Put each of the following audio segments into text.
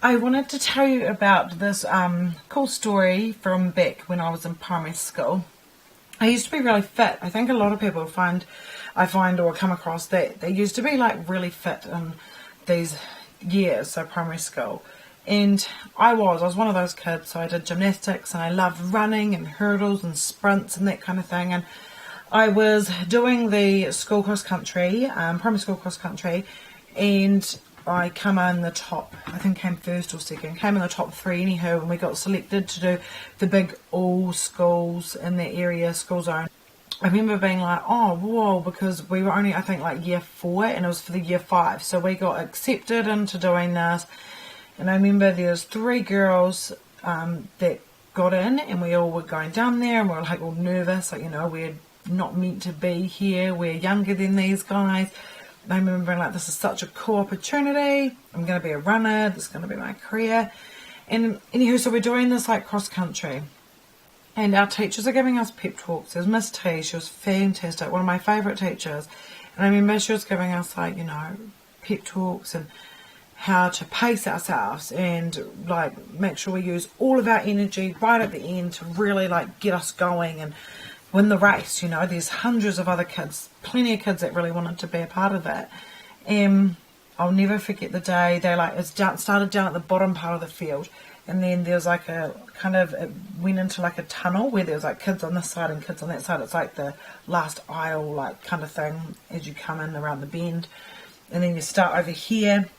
I wanted to tell you about this cool story from back when I was in primary school. I used to be really fit. I think a lot of people find or come across that they used to be like really fit in these years, so primary school. And I was one of those kids, so I did gymnastics and I loved running and hurdles and sprints and that kind of thing. And I was doing the school cross country, primary school cross country, and I came in the top, I think came first or second, came in the top 3 anyhow, and we got selected to do the big all schools in that area, school zone. I remember being like, oh, whoa, because we were only, I think, like year 4, and it was for the year 5, so we got accepted into doing this. And I remember there was 3 girls that got in, and we all were going down there, and we were like all nervous, like, you know, we're not meant to be here, we're younger than these guys. I remember being like, this is such a cool opportunity, I'm going to be a runner, this is going to be my career. And anywho, so we're doing this like cross country, and our teachers are giving us pep talks. There's Miss T, she was fantastic, one of my favourite teachers. And I remember she was giving us like, you know, pep talks and how to pace ourselves and like make sure we use all of our energy right at the end to really like get us going and win the race. You know, there's hundreds of other kids, plenty of kids that really wanted to be a part of that. And I'll never forget the day they like started down at the bottom part of the field, and then there's like a kind of, it went into like a tunnel where there's like kids on this side and kids on that side. It's like the last aisle like kind of thing as you come in around the bend, and then you start over here,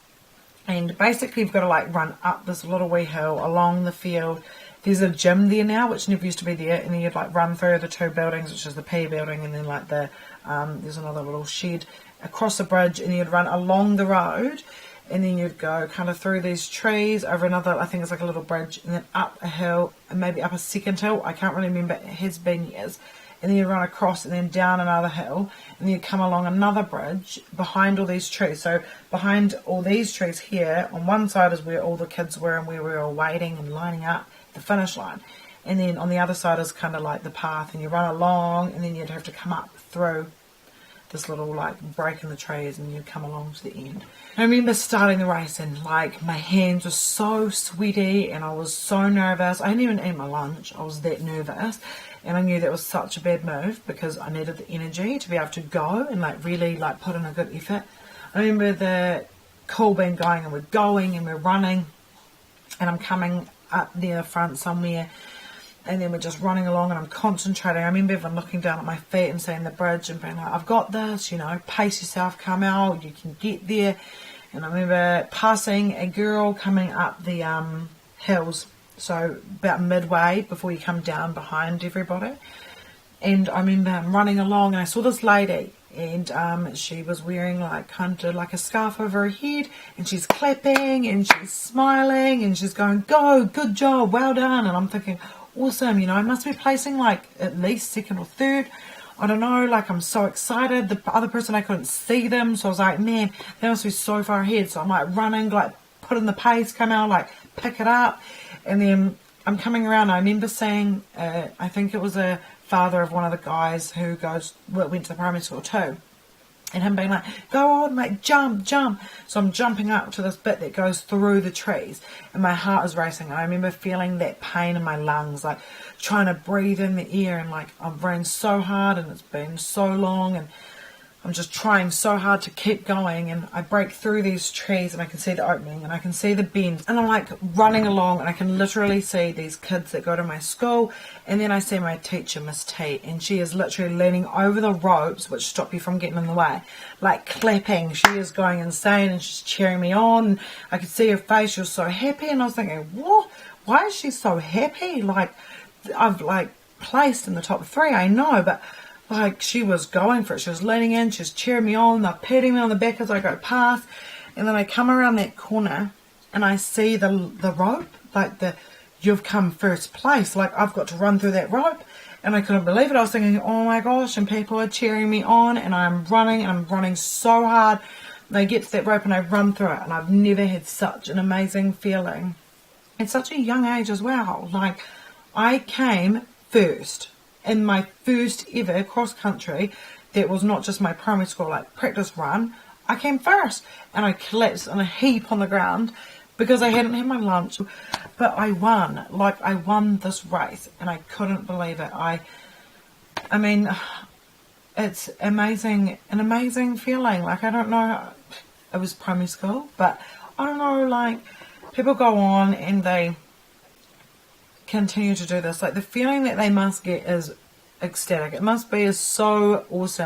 and basically you've got to like run up this little wee hill along the field. There's a gym there now, which never used to be there, and then you'd like run through the 2 buildings, which is the PE building, and then like the there's another little shed across the bridge, and you'd run along the road, and then you'd go kind of through these trees over another, I think it's like a little bridge, and then up a hill, and maybe up a second hill, I can't really remember, it has been years, and then you'd run across and then down another hill, and then you'd come along another bridge behind all these trees. So behind all these trees here, on one side is where all the kids were and where we were waiting and lining up the finish line, and then on the other side is kind of like the path, and you run along, and then you'd have to come up through this little like break in the trees, and you'd come along to the end. I remember starting the race, and like my hands were so sweaty and I was so nervous. I didn't even eat my lunch, I was that nervous, and I knew that was such a bad move because I needed the energy to be able to go and like really like put in a good effort. I remember the call being going, and we're going and we're running, and I'm coming up near the front somewhere, and then we're just running along, and I'm concentrating. I remember even looking down at my feet and seeing the bridge and being like, I've got this, you know, pace yourself, come out, you can get there. And I remember passing a girl coming up the hills, so about midway before you come down behind everybody, and I remember running along, and I saw this lady, and she was wearing like kind of like a scarf over her head, and she's clapping and she's smiling and she's going, go, good job, well done. And I'm thinking, awesome, you know, I must be placing like at least 2nd or 3rd, I don't know, like I'm so excited. The other person, I couldn't see them, so I was like, man, they must be so far ahead. So I'm like running, like put in the pace, come out, like pick it up, and then I'm coming around. I remember seeing I think it was a father of one of the guys who went to the primary school too, and him being like, go on, mate, jump. So I'm jumping up to this bit that goes through the trees, and my heart is racing. I remember feeling that pain in my lungs, like trying to breathe in the air, and like I've run so hard and it's been so long, and I'm just trying so hard to keep going, and I break through these trees, and I can see the opening, and I can see the bend, and I'm like running along, and I can literally see these kids that go to my school, and then I see my teacher, Miss T, and she is literally leaning over the ropes, which stop you from getting in the way, like clapping. She is going insane, and she's cheering me on, and I could see her face, she was so happy, and I was thinking, what? Why is she so happy? Like, I've like placed in the top 3, I know, but like she was going for it. She was leaning in, she was cheering me on, they're patting me on the back as I go past, and then I come around that corner and I see the rope, like you've come first place, like I've got to run through that rope, and I couldn't believe it. I was thinking, oh my gosh, and people are cheering me on, and I'm running so hard, and I get to that rope and I run through it, and I've never had such an amazing feeling at such a young age as well. Like I came first in my first ever cross country that was not just my primary school like practice run. I came first, and I collapsed in a heap on the ground, because I hadn't had my lunch, but I won. Like, I won this race, and I couldn't believe it. I mean, it's amazing, an amazing feeling. Like, I don't know, it was primary school, but I don't know, like, people go on and they continue to do this. Like, the feeling that they must get is ecstatic. It must be so awesome.